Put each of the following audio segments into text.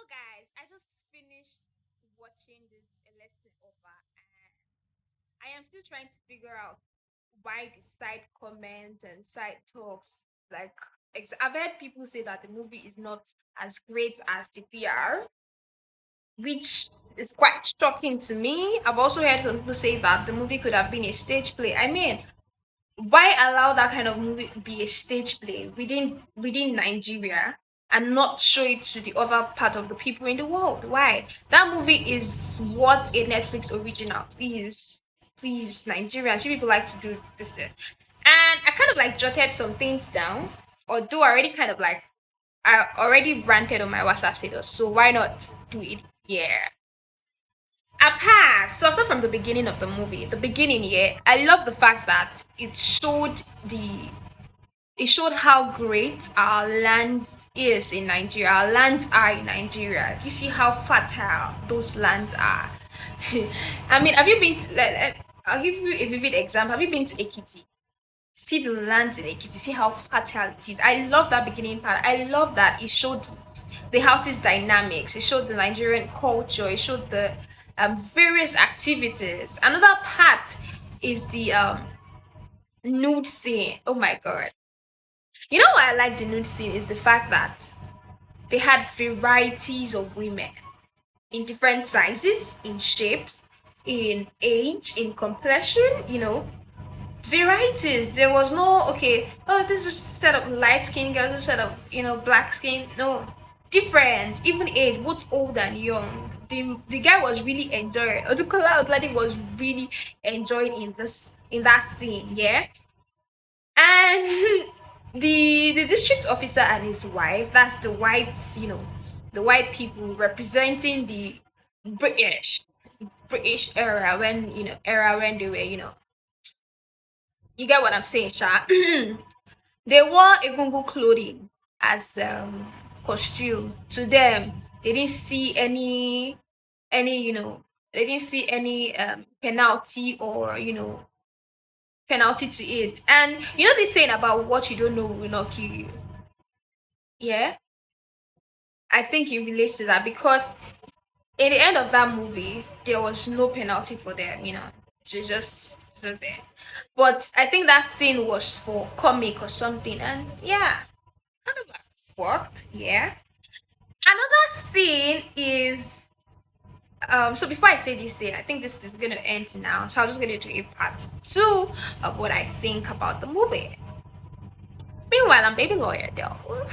guys, I just finished watching this Elesin Oba, and I am still trying to figure out why the side comments and side talks, like, I've heard people say that the movie is not as great as the PR, which is quite shocking to me. I've also heard some people say that the movie could have been a stage play. I mean, why allow that kind of movie be a stage play within Nigeria and not show it to the other part of the people in the world? Why? That movie is what a Netflix original. Please, Nigerians, you people like to do this thing. And I kind of like jotted some things down, although I already ranted on my WhatsApp status, so why not do it here? Apart, so I'll start from the beginning of the movie. The beginning, yeah, I love the fact that it showed how great our land is in Nigeria. Our lands are in Nigeria. Do you see how fertile those lands are? I mean, have you been to, I'll give you a vivid example. Have you been to Ekiti? See the lands in Ekiti, see how fertile it is. I love that beginning part. I love that it showed the house's dynamics, it showed the Nigerian culture, it showed the various activities. Another part is the nude scene. Oh my god. You know what I like the nude scene is the fact that they had varieties of women in different sizes, in shapes, in age, in complexion. Varieties. There was no okay. Oh, this is a set of light skin girls, this is a set of black skin. No, different. Even age, both old and young. The guy was really enjoying. Odukola Ogladi was really enjoying in that scene. Yeah, and the district officer and his wife. That's the whites. The white people representing the British British era when they were you get what I'm saying, Sha. They wore egungun clothing as costume. To them, they didn't see any they didn't see any penalty or penalty to it. And this saying about what you don't know will not kill you. Yeah, I think it relates to that because in the end of that movie, there was no penalty for them. To just stood there. But I think that scene was for comic or something, and yeah, kind of like worked. Yeah. Another scene is so before I say this scene, I think this is gonna end now. So I'm just gonna do a part two of what I think about the movie. Meanwhile, I'm baby lawyer though.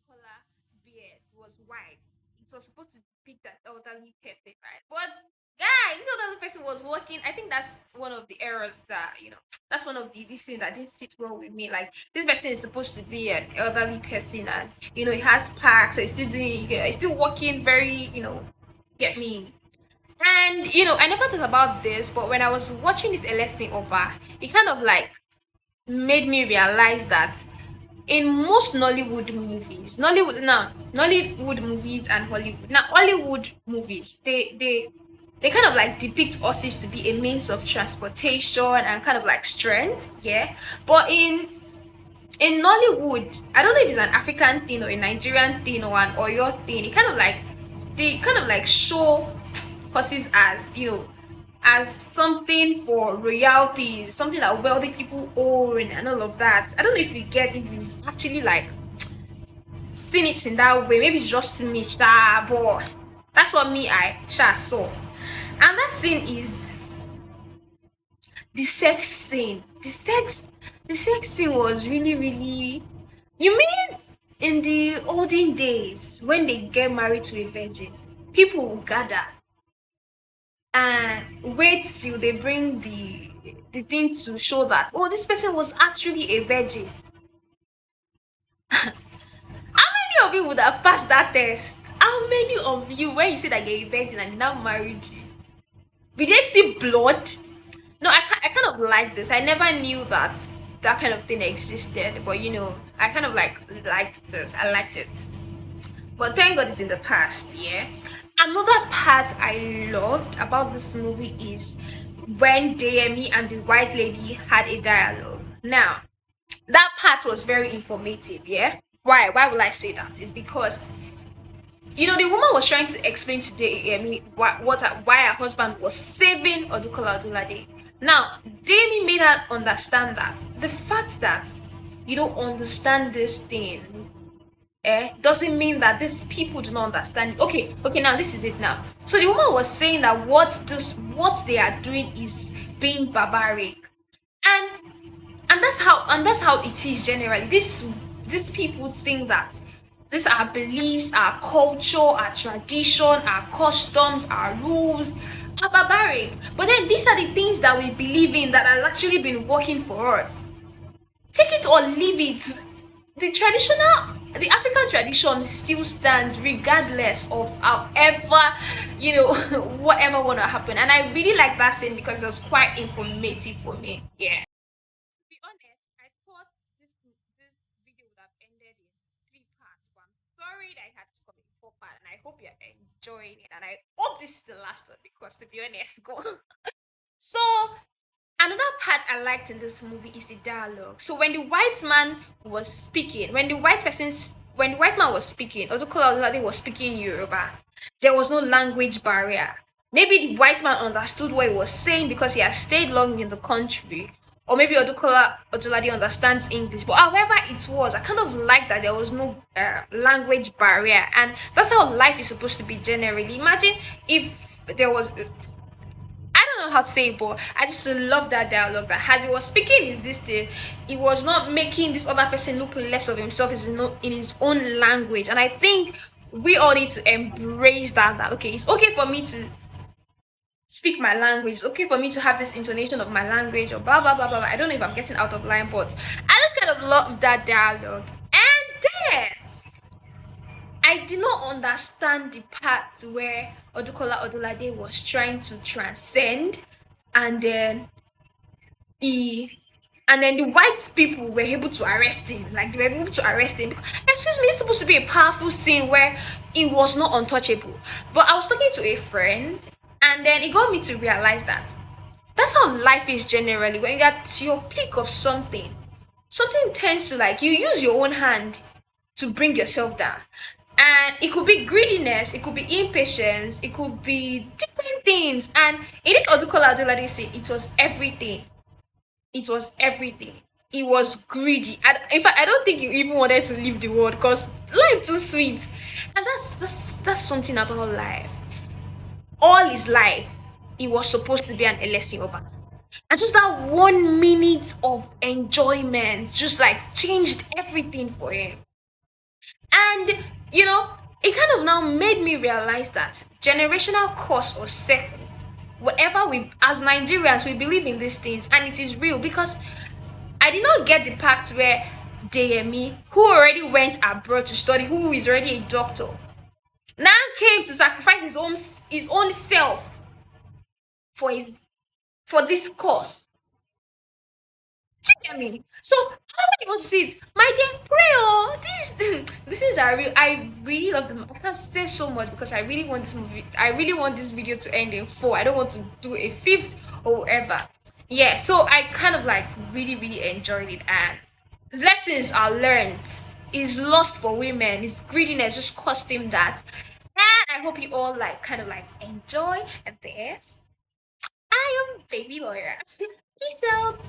collar beard was white. It was supposed to depict an elderly person, right? But guy, this elderly person was walking. I think that's one of the errors that that's one of the these things that didn't sit well with me. Like this person is supposed to be an elderly person, and he has packs. He's still doing. He's still walking very. Get me. And I never thought about this, but when I was watching this Elesin Oba, it kind of like made me realize that in most Nollywood movies and Hollywood movies, they kind of like depict horses to be a means of transportation and kind of like strength, yeah. But in Nollywood, I don't know if it's an African thing or a Nigerian thing or an Oyo thing. It kind of like they kind of like show horses as as something for royalties, something that wealthy people own and all of that. I don't know if you've actually like seen it in that way. Maybe it's just me, but that's what me I saw. And that scene is the sex scene. The sex scene was really, really. You mean in the olden days when they get married to a virgin, people will gather and wait till they bring the thing to show that this person was actually a virgin. How many of you would have passed that test? How many of you, when you say that you're a virgin and now married you, did they see blood? No, I kind of like this. I never knew that that kind of thing existed, but I kind of like liked this. I liked it. But thank God it's in the past, yeah. Another part I loved about this movie is when Demi and the white lady had a dialogue. Now, that part was very informative, yeah. Why will I say that? It's because the woman was trying to explain to Demi why her husband was saving Odukola Odulade. Now, Demi made her understand that the fact that you don't understand this thing doesn't mean that these people do not understand. Okay, now this is it now. So the woman was saying that what they are doing is being barbaric, and that's how it is generally. These people think that these are beliefs, our culture, our tradition, our customs, our rules are barbaric. But then these are the things that we believe in that have actually been working for us. Take it or leave it. The African tradition still stands regardless of however, whatever wanna happen. And I really like that scene because it was quite informative for me. Yeah. To be honest, I thought this video would have ended in 3 parts, but I'm sorry that I had to come in 4 parts, and I hope you're enjoying it. And I hope this is the last one because, to be honest, go. So another part I liked in this movie is the dialogue. So when the white man was speaking, when the white man was speaking, Odukola Olade was speaking Yoruba, there was no language barrier. Maybe the white man understood what he was saying because he has stayed long in the country, or maybe Odukola Odulade understands English. But however it was, I kind of like that there was no language barrier, and that's how life is supposed to be generally. Imagine if there was I don't know how to say it, but I just love that dialogue. That as he was speaking, is this thing, he was not making this other person look less of himself. Is in his own language, and I think we all need to embrace that. That okay, it's okay for me to speak my language. It's okay for me to have this intonation of my language, or blah blah blah blah. I don't know if I'm getting out of line, but I just kind of love that dialogue. And then I did not understand the part where Odukola Odulade was trying to transcend, and then he and then the white people were able to arrest him. Like they were able to arrest him. Excuse me, it's supposed to be a powerful scene where he was not untouchable. But I was talking to a friend, and then it got me to realize that that's how life is generally. When you get to your peak of something tends to like you use your own hand to bring yourself down. And it could be greediness, it could be impatience, it could be different things. And in this Odukola Adelade scene, it was everything. It was everything. He was greedy. In fact, I don't think he even wanted to leave the world because life too sweet. And that's something about life. All his life, he was supposed to be an Elesin Oba. And just that 1 minute of enjoyment just like changed everything for him. And you know, it kind of now made me realize that generational curse or circle, whatever we as Nigerians we believe in these things and it is real because I did not get the part where Deyemi, who already went abroad to study, who is already a doctor, now came to sacrifice his own self for his for this cause. Do you get me? So how do you want to see it? My dear, pray oh these these things are real. I really love them. I can't say so much because I really want this movie. I really want this video to end in four. I don't want to do a fifth or whatever. Yeah, so I kind of like really, really enjoyed it and lessons are learned. Is lost for women, his greediness just cost him that. And I hope you all like kind of like enjoy this. I am baby lawyer. Peace out.